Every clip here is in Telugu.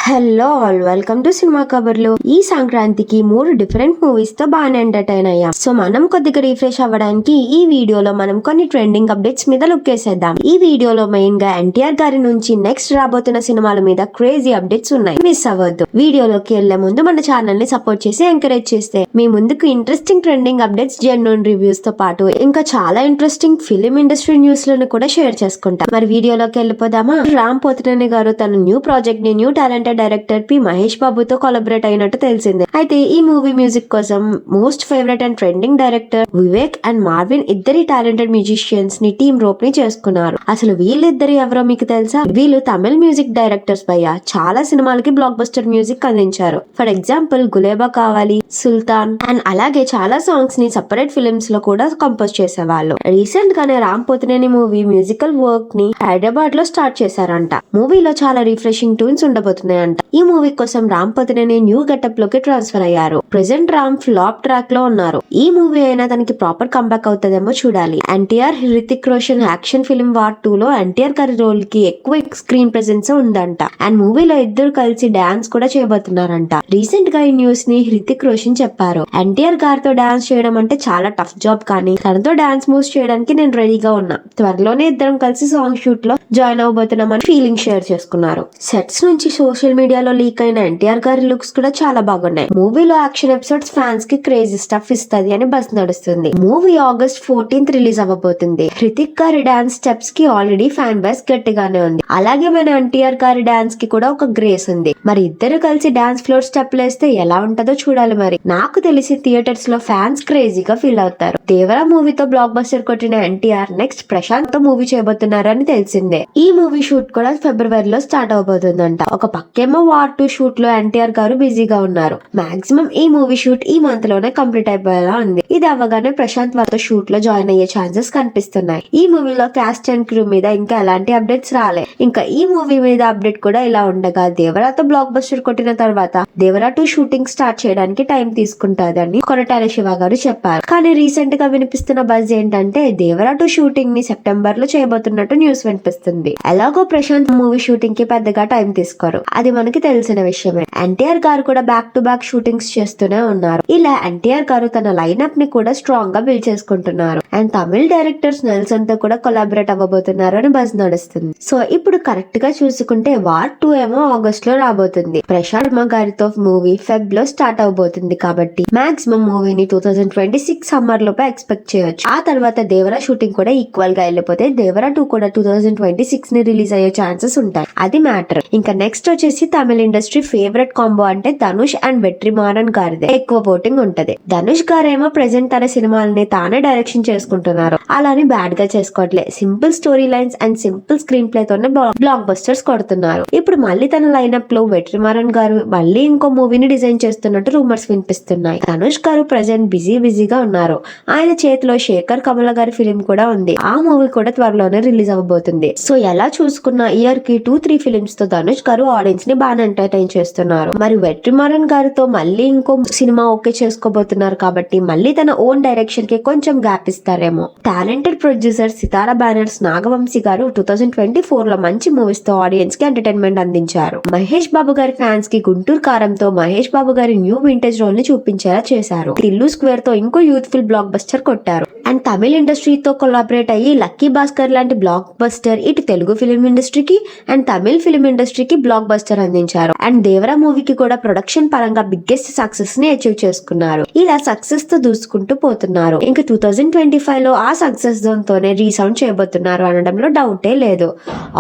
Hello all, welcome to cinema కబర్లు. ఈ సంక్రాంతికి 3 డిఫరెంట్ మూవీస్ తో బాగా ఎంటర్టైన్ అయ్యాం. సో మనం కొద్దిగా రిఫ్రెష్ అవ్వడానికి ఈ వీడియోలో మనం కొన్ని ట్రెండింగ్ అప్డేట్స్ మీద లుక్ వేసేద్దాం. ఈ వీడియోలో మెయిన్ గా ఎన్టీఆర్ గారి నుంచి నెక్స్ట్ రాబోతున్న సినిమాల మీద క్రేజీ అప్డేట్స్ ఉన్నాయి, మిస్ అవ్వద్దు. వీడియోలోకి వెళ్లే ముందు మన ఛానల్ ని సపోర్ట్ చేసి ఎంకరేజ్ చేస్తే మీ ముందుకు interesting trending updates, genuine reviews తో పాటు ఇంకా చాలా ఇంట్రెస్టింగ్ ఫిలిం ఇండస్ట్రీ న్యూస్ లను కూడా షేర్ చేసుకుంటాం. మరి వీడియోలోకి వెళ్ళిపోదామా? రామ్ పోతినేని గారు తన న్యూ ప్రాజెక్ట్ ని new talented director P Mahesh బాబుతో కొలాబరేట్ అయినట్టు తెలిసిందే. అయితే ఈ మూవీ మ్యూజిక్ కోసం most favourite and trending director Vivek and Marvin ఇద్దరి టాలెంటెడ్ మ్యూజిషియన్స్ ని టీమ్ రోప్ ని చేసుకున్నారు. అసలు వీళ్ళిద్దరు ఎవరో మీకు తెలుసా? వీళ్ళు తమిళ మ్యూజిక్ డైరెక్టర్స్ భయ్య. చాలా సినిమాలకి బ్లాక్ బస్టర్ మ్యూజిక్ అందించారు. ఫర్ ఎగ్జాంపుల్ గులేబా కావాలి, సుల్తాన్ అండ్ అలాగే చాలా సాంగ్స్ ని సెపరేట్ ఫిల్మ్స్ లో కూడా కంపోజ్ చేసేవాళ్ళు. రీసెంట్ గానే Ram Pothineni movie musical work ని హైదరాబాద్ లో స్టార్ట్ చేశారంట. మూవీలో చాలా రిఫ్రెషింగ్ ట్యూన్స్ ఉండబోతున్నాయంట. ఈ మూవీ కోసం రామ్ పోతినేని న్యూ గెటప్ లోకి ట్రాన్స్ఫర్ అయ్యారు. ప్రెసెంట్ రామ్ ఫ్లాప్ ట్రాక్ లో ఉన్నారు. ఈ మూవీ అయినా తనకి ప్రాపర్ కంబ్యాక్ అవుతుందేమో చూడాలి. NTR, Hrithik Roshan action film war 2 లో ఎన్టీఆర్ గారి రోల్ కి ఎక్కువ స్క్రీన్ ప్రెసెన్స్ ఉందంట. అండ్ మూవీలో ఇద్దరు కలిసి డాన్స్ కూడా చేయబోతున్నారంట. రీసెంట్ గా ఈ న్యూస్ ని హృతిక్ రోషన్ చెప్పారు. ఎన్టీఆర్ గారితో డాన్స్ చేయడం అంటే చాలా టఫ్ జాబ్, కానీ తనతో డాన్స్ మూవ్స్ చేయడానికి నేను రెడీగా ఉన్నా. త్వరలోనే ఇద్దరం కలిసి సాంగ్ షూట్ లో జాయిన్ అవబోతున్నామని ఫీలింగ్ షేర్ చేసుకున్నారు. సెట్స్ నుంచి సోషల్ మీడియాలో లీక్ అయిన ఎన్టీఆర్ గారి లుక్స్ కూడా చాలా బాగున్నాయి. మూవీలో యాక్షన్ ఎపిసోడ్స్ ఫ్యాన్స్ కి క్రేజీ స్టఫ్ ఇస్తది అని బస్ నడుస్తుంది. మూవీ ఆగస్ట్ 14th రిలీజ్ అవ్వబోతుంది. హృతిక్ గారి డాన్స్ స్టెప్స్ కి ఆల్రెడీ ఫ్యాన్ బేస్ గట్టిగానే ఉంది. అలాగే మన ఎన్టీఆర్ గారి డాన్స్ కి కూడా ఒక గ్రేస్ ఉంది. మరి ఇద్దరు కలిసి డాన్స్ ఫ్లోర్ స్టెప్ లేస్తే ఎలా ఉంటుందో చూడాలి. మరి నాకు తెలిసి థియేటర్స్ లో ఫ్యాన్స్ క్రేజీగా ఫీల్ అవుతారు. దేవరా మూవీతో బ్లాక్ బస్టర్ కొట్టిన ఎన్టీఆర్ నెక్స్ట్ ప్రశాంత్ తో మూవీ చేయబోతున్నారని తెలిసిందే. ఈ మూవీ షూట్ కూడా ఫిబ్రవరిలో స్టార్ట్ అవబోతుందంట. ఒక పక్కేమో వార్ 2 షూట్ లో ఎన్టీఆర్ గారు బిజీగా ఉన్నారు. మాక్సిమం ఈ మూవీ షూట్ ఈ మంత్ లోనే కంప్లీట్ అయిపోయేలా ఉంది. ఇది అవ్వగానే ప్రశాంత్ వారితో షూట్ లో జాయిన్ అయ్యే ఛాన్సెస్ కనిపిస్తున్నాయి. ఈ మూవీలో క్యాస్ట్ అండ్ క్రూ మీద ఇంకా ఎలాంటి అప్డేట్స్ రాలే. ఇంకా ఈ మూవీ మీద అప్డేట్ కూడా ఇలా ఉండగా, దేవరాతో బ్లాక్ బస్టర్ కొట్టిన తర్వాత దేవరా 2 షూటింగ్ స్టార్ట్ చేయడానికి టైం తీసుకుంటాదని కొరటాల శివ గారు చెప్పారు. కానీ రీసెంట్ గా వినిపిస్తున్న బజ్ ఏంటంటే దేవరా 2 షూటింగ్ ని సెప్టెంబర్ లో చేయబోతున్నట్టు న్యూస్ వినిపిస్తుంది. ఎలాగో ప్రశాంత్ మూవీ షూటింగ్ కి పెద్దగా టైం తీసుకోరు, అది మనకి తెలిసిన విషయమే. ఎన్టీఆర్ గారు కూడా బ్యాక్ టు బ్యాక్ షూటింగ్స్ చేస్తూనే ఉన్నారు. ఇలా ఎన్టీఆర్ గారు తన లైనప్ ని కూడా స్ట్రాంగ్ గా బిల్డ్ చేసుకుంటున్నారు. అండ్ తమిళ డైరెక్టర్స్ నెల్సన్ తో కూడా కొలాబరేట్ అవ్వబోతున్నారు అని బజ్ నడుస్తుంది. సో ఇప్పుడు కరెక్ట్ గా చూసుకుంటే వార్ 2 ఏమో ఆగస్ట్ లో రాబోతుంది. ప్రశాంత్ గారితో మూవీ ఫెబ్ లో స్టార్ట్ అవబోతుంది. కాబట్టి మాక్సిమం మూవీని 2026 సమ్మర్ లోపే ఎక్స్పెక్ట్ చేయొచ్చు. ఆ తర్వాత దేవరా షూటింగ్ కూడా ఈక్వల్ గా వెళ్ళిపోతే దేవరా 2 కూడా 2026 ని రిలీజ్ అయ్యే ఛాన్సెస్ ఉంటాయి. అది మ్యాటర్. ఇంకా నెక్స్ట్ వచ్చేసి తమిళ ఇండస్ట్రీ ఫేవరెట్ కాంబో అంటే ధనుష్ అండ్ వెట్రిమారన్ గారిదే ఎక్కువ ఓటింగ్ ఉంటది. ధనుష్ గారేమో ప్రెసెంట్ తన సినిమాలని తానే డైరెక్షన్ చేసుకుంటున్నారు. అలాని బ్యాడ్ గా చేసుకోవట్లే. Simple story lines and simple screenplay తోనే బ్లాక్ బస్టర్స్ కొడుతున్నారు. ఇప్పుడు మళ్ళీ తన లైనప్ లో వెట్రిమారన్ గారు మళ్ళీ ఇంకో మూవీని డిజైన్ చేస్తున్నట్టు రూమర్స్ వినిపిస్తున్నాయి. ధనుష్ గారు ప్రెసెంట్ బిజీగా ఉన్నారు. ఆయన చేతిలో శేఖర్ కమల గారి ఫిలిం కూడా ఉంది. ఆ మూవీ కూడా త్వరలోనే రిలీజ్ అవ్వబోతుంది. సో ఎలా చూసుకున్న ఇయర్ కి 2-3 ఫిలిమ్స్ తో ధనుష్ గారు ఆడియన్స్ ని బాగా ఎంటర్టైన్ చేస్తున్నారు. మరి వెట్రిమారన్ గారితో మళ్ళీ ఇంకో సినిమా ఓకే చేసుకోబోతున్నారు. కాబట్టి మళ్ళీ తన ఓన్ డైరెక్షన్ కి కొంచెం గ్యాప్ ఇస్తారేమో. టాలెంటెడ్ ప్రొడ్యూసర్ సితారా బ్యానర్స్ నాగవంశీ గారు 2024 లో మంచి మూవీస్ తో ఆడియన్స్ కి ఎంటర్టైన్మెంట్ అందించారు. మహేష్ బాబు గారి ఫ్యాన్స్ కి గుంటూరు కారంతో మహేష్ బాబు గారి న్యూ వింటేజ్ రోల్ ని చూపించేలా చేశారు. టిల్లు స్క్వేర్ తో ఇంకో యూత్ఫుల్ బ్లాక్ బస్టర్ కొట్టారు. అండ్ తమిళ ఇండస్ట్రీతో కొలాబరేట్ అయ్యి లక్కీ భాస్కర్ లాంటి బ్లాక్ బస్టర్ ఇటు తెలుగు ఫిలిం ఇండస్ట్రీకి అండ్ తమిళ ఫిలిం ఇండస్ట్రీకి బ్లాక్ బస్టర్ అందించారు. అండ్ దేవరా మూవీకి కూడా ప్రొడక్షన్ పరంగా బిగ్గెస్ట్ సక్సెస్ ని అచీవ్ చేసుకున్నారు. ఇలా సక్సెస్ తో దూసుకుంటూ పోతున్నారు. ఇంకా 2025 లో ఆ సక్సెస్ తోనే రీసౌండ్ చేయబోతున్నారు అనడంలో డౌటే లేదు.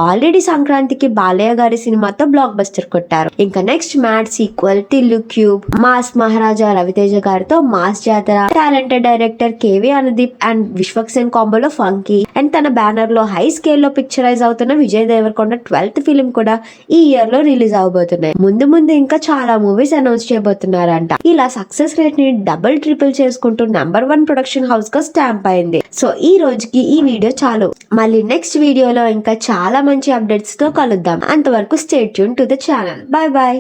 ఆల్రెడీ సంక్రాంతికి బాలయ్య గారి సినిమాతో బ్లాక్ బస్టర్ కొట్టారు. ఇంకా next Mad sequel Tillu cube, mass Maharaja Raviteja గారితో mass Jathara, talented director KV Anudeep and Vishwaksen కాంబోలో ఫంకీ అండ్ తన బ్యానర్ లో హై స్కేల్ లో పిక్చరైజ్ అవుతున్న విజయ్ దేవరకొండ 12th ఫిలిం కూడా ఈ ఇయర్ లో రిలీజ్ అవబోతున్నాయి. ముందు ఇంకా చాలా మూవీస్ అనౌన్స్ చేయబోతున్నారంట. ఇలా సక్సెస్ రేట్ ని డబుల్ ట్రిపుల్ చేసుకుంటూ నెంబర్ 1 ప్రొడక్షన్ హౌస్ గా స్టాంప్ అయింది. సో ఈ రోజుకి ఈ వీడియో చాలు. మళ్ళీ నెక్స్ట్ వీడియోలో ఇంకా చాలా మంచి అప్డేట్స్ తో కలుద్దాం. అంతవరకు stay tune to the channel. By.